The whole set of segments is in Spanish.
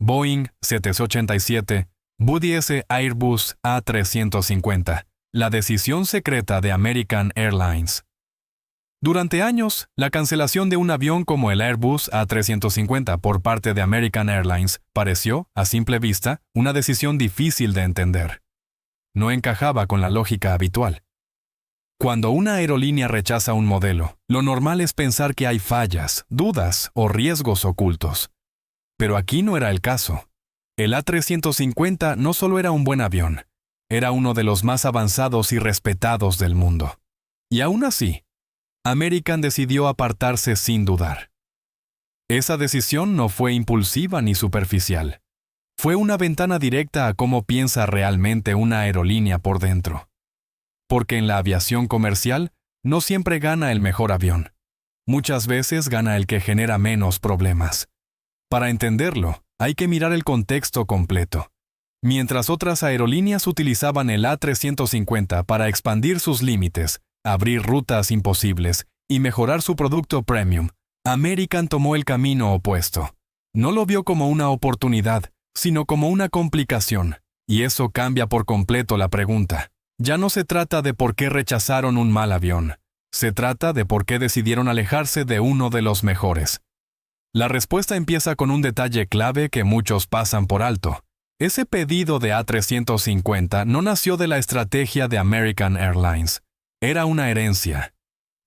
Boeing 787, Booties Airbus A350, la decisión secreta de American Airlines. Durante años, la cancelación de un avión como el Airbus A350 por parte de American Airlines pareció, a simple vista, una decisión difícil de entender. No encajaba con la lógica habitual. Cuando una aerolínea rechaza un modelo, lo normal es pensar que hay fallas, dudas o riesgos ocultos. Pero aquí no era el caso. El A350 no solo era un buen avión, era uno de los más avanzados y respetados del mundo. Y aún así, American decidió apartarse sin dudar. Esa decisión no fue impulsiva ni superficial. Fue una ventana directa a cómo piensa realmente una aerolínea por dentro. Porque en la aviación comercial no siempre gana el mejor avión. Muchas veces gana el que genera menos problemas. Para entenderlo, hay que mirar el contexto completo. Mientras otras aerolíneas utilizaban el A350 para expandir sus límites, abrir rutas imposibles y mejorar su producto premium, American tomó el camino opuesto. No lo vio como una oportunidad, sino como una complicación. Y eso cambia por completo la pregunta. Ya no se trata de por qué rechazaron un mal avión. Se trata de por qué decidieron alejarse de uno de los mejores. La respuesta empieza con un detalle clave que muchos pasan por alto. Ese pedido de A350 no nació de la estrategia de American Airlines. Era una herencia.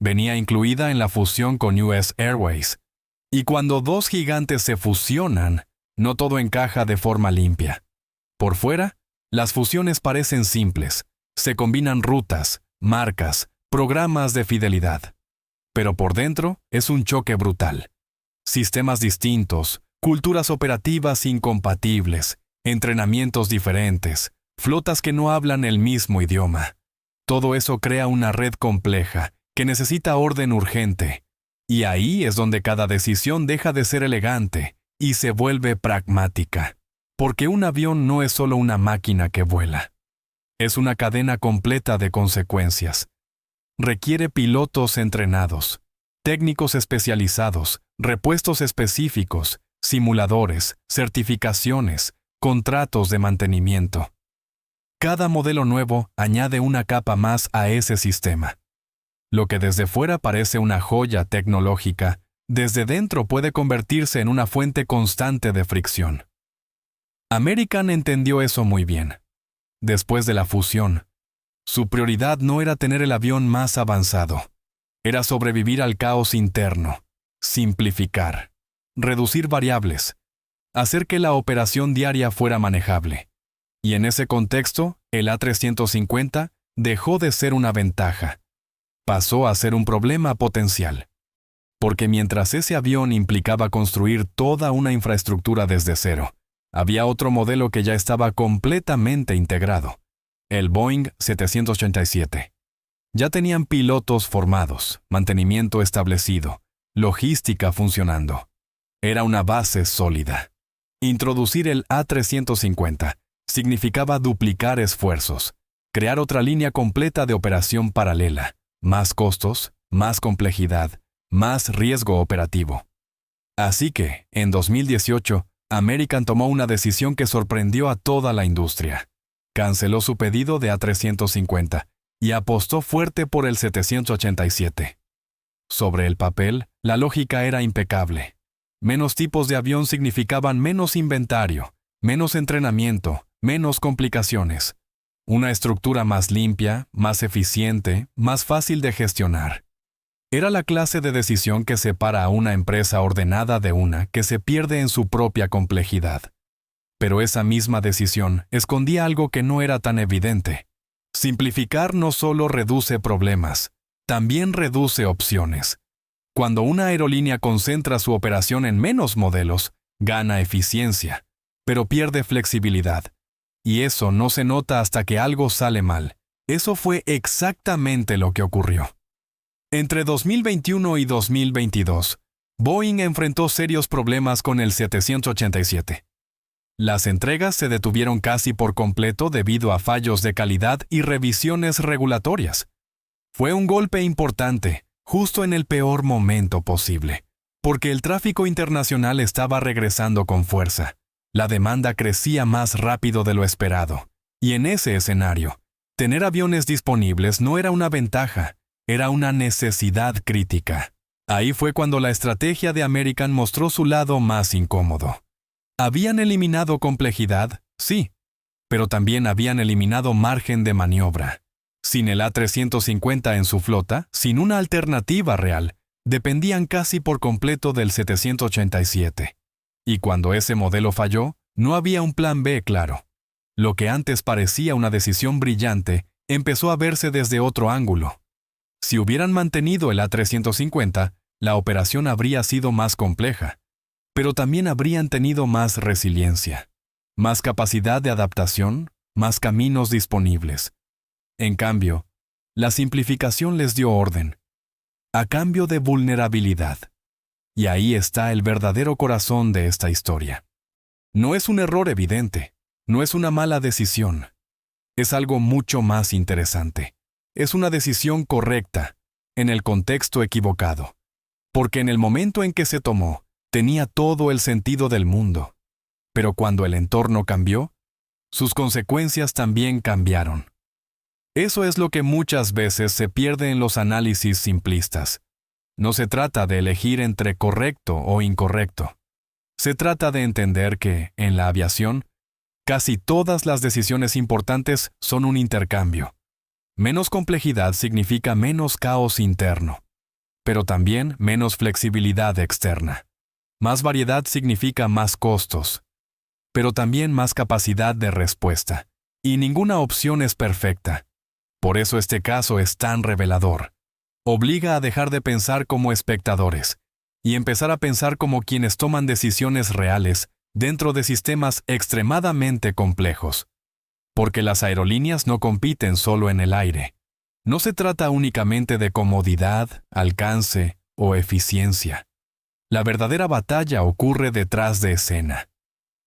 Venía incluida en la fusión con US Airways. Y cuando dos gigantes se fusionan, no todo encaja de forma limpia. Por fuera, las fusiones parecen simples. Se combinan rutas, marcas, programas de fidelidad. Pero por dentro es un choque brutal. Sistemas distintos, culturas operativas incompatibles, entrenamientos diferentes, flotas que no hablan el mismo idioma. Todo eso crea una red compleja que necesita orden urgente. Y ahí es donde cada decisión deja de ser elegante y se vuelve pragmática. Porque un avión no es solo una máquina que vuela. Es una cadena completa de consecuencias. Requiere pilotos entrenados, técnicos especializados, repuestos específicos, simuladores, certificaciones, contratos de mantenimiento. Cada modelo nuevo añade una capa más a ese sistema. Lo que desde fuera parece una joya tecnológica, desde dentro puede convertirse en una fuente constante de fricción. American entendió eso muy bien. Después de la fusión, su prioridad no era tener el avión más avanzado. Era sobrevivir al caos interno, simplificar, reducir variables, hacer que la operación diaria fuera manejable. Y en ese contexto, el A350 dejó de ser una ventaja. Pasó a ser un problema potencial. Porque mientras ese avión implicaba construir toda una infraestructura desde cero, había otro modelo que ya estaba completamente integrado, el Boeing 787. Ya tenían pilotos formados, mantenimiento establecido, logística funcionando. Era una base sólida. Introducir el A350 significaba duplicar esfuerzos, crear otra línea completa de operación paralela, más costos, más complejidad, más riesgo operativo. Así que, en 2018, American tomó una decisión que sorprendió a toda la industria. Canceló su pedido de A350 y apostó fuerte por el 787. Sobre el papel, la lógica era impecable. Menos tipos de avión significaban menos inventario, menos entrenamiento, menos complicaciones. Una estructura más limpia, más eficiente, más fácil de gestionar. Era la clase de decisión que separa a una empresa ordenada de una que se pierde en su propia complejidad. Pero esa misma decisión escondía algo que no era tan evidente. Simplificar no solo reduce problemas, también reduce opciones. Cuando una aerolínea concentra su operación en menos modelos, gana eficiencia, pero pierde flexibilidad. Y eso no se nota hasta que algo sale mal. Eso fue exactamente lo que ocurrió. Entre 2021 y 2022, Boeing enfrentó serios problemas con el 787. Las entregas se detuvieron casi por completo debido a fallos de calidad y revisiones regulatorias. Fue un golpe importante, justo en el peor momento posible, porque el tráfico internacional estaba regresando con fuerza. La demanda crecía más rápido de lo esperado, y en ese escenario, tener aviones disponibles no era una ventaja, era una necesidad crítica. Ahí fue cuando la estrategia de American mostró su lado más incómodo. Habían eliminado complejidad, sí, pero también habían eliminado margen de maniobra. Sin el A350 en su flota, sin una alternativa real, dependían casi por completo del 787. Y cuando ese modelo falló, no había un plan B claro. Lo que antes parecía una decisión brillante, empezó a verse desde otro ángulo. Si hubieran mantenido el A350, la operación habría sido más compleja, pero también habrían tenido más resiliencia, más capacidad de adaptación, más caminos disponibles. En cambio, la simplificación les dio orden, a cambio de vulnerabilidad. Y ahí está el verdadero corazón de esta historia. No es un error evidente, no es una mala decisión. Es algo mucho más interesante. Es una decisión correcta, en el contexto equivocado. Porque en el momento en que se tomó, tenía todo el sentido del mundo. Pero cuando el entorno cambió, sus consecuencias también cambiaron. Eso es lo que muchas veces se pierde en los análisis simplistas. No se trata de elegir entre correcto o incorrecto. Se trata de entender que, en la aviación, casi todas las decisiones importantes son un intercambio. Menos complejidad significa menos caos interno, pero también menos flexibilidad externa. Más variedad significa más costos, pero también más capacidad de respuesta. Y ninguna opción es perfecta. Por eso este caso es tan revelador. Obliga a dejar de pensar como espectadores y empezar a pensar como quienes toman decisiones reales dentro de sistemas extremadamente complejos. Porque las aerolíneas no compiten solo en el aire. No se trata únicamente de comodidad, alcance o eficiencia. La verdadera batalla ocurre detrás de escena.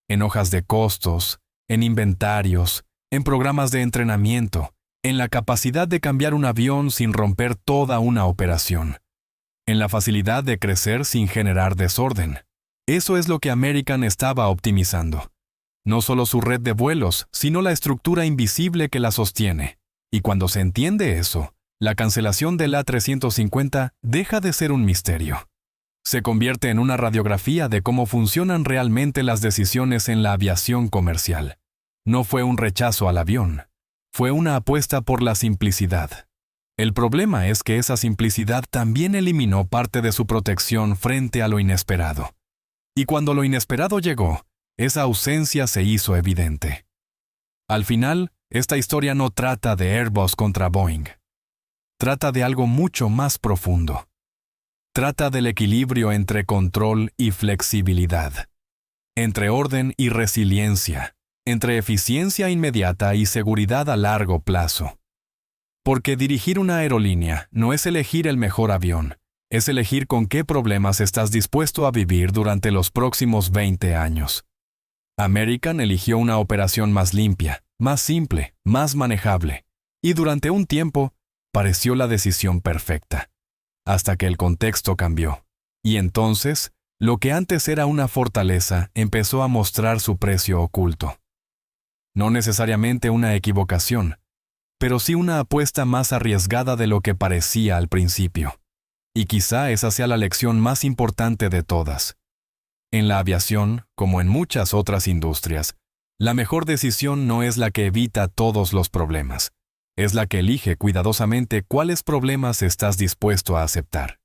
En hojas de costos, en inventarios, en programas de entrenamiento, en la capacidad de cambiar un avión sin romper toda una operación, en la facilidad de crecer sin generar desorden. Eso es lo que American estaba optimizando. No solo su red de vuelos, sino la estructura invisible que la sostiene. Y cuando se entiende eso, la cancelación del A350 deja de ser un misterio. Se convierte en una radiografía de cómo funcionan realmente las decisiones en la aviación comercial. No fue un rechazo al avión. Fue una apuesta por la simplicidad. El problema es que esa simplicidad también eliminó parte de su protección frente a lo inesperado. Y cuando lo inesperado llegó, esa ausencia se hizo evidente. Al final, esta historia no trata de Airbus contra Boeing. Trata de algo mucho más profundo. Trata del equilibrio entre control y flexibilidad, entre orden y resiliencia, entre eficiencia inmediata y seguridad a largo plazo. Porque dirigir una aerolínea no es elegir el mejor avión, es elegir con qué problemas estás dispuesto a vivir durante los próximos 20 años. American eligió una operación más limpia, más simple, más manejable, y durante un tiempo pareció la decisión perfecta, hasta que el contexto cambió. Y entonces, lo que antes era una fortaleza empezó a mostrar su precio oculto. No necesariamente una equivocación, pero sí una apuesta más arriesgada de lo que parecía al principio. Y quizá esa sea la lección más importante de todas. En la aviación, como en muchas otras industrias, la mejor decisión no es la que evita todos los problemas, es la que elige cuidadosamente cuáles problemas estás dispuesto a aceptar.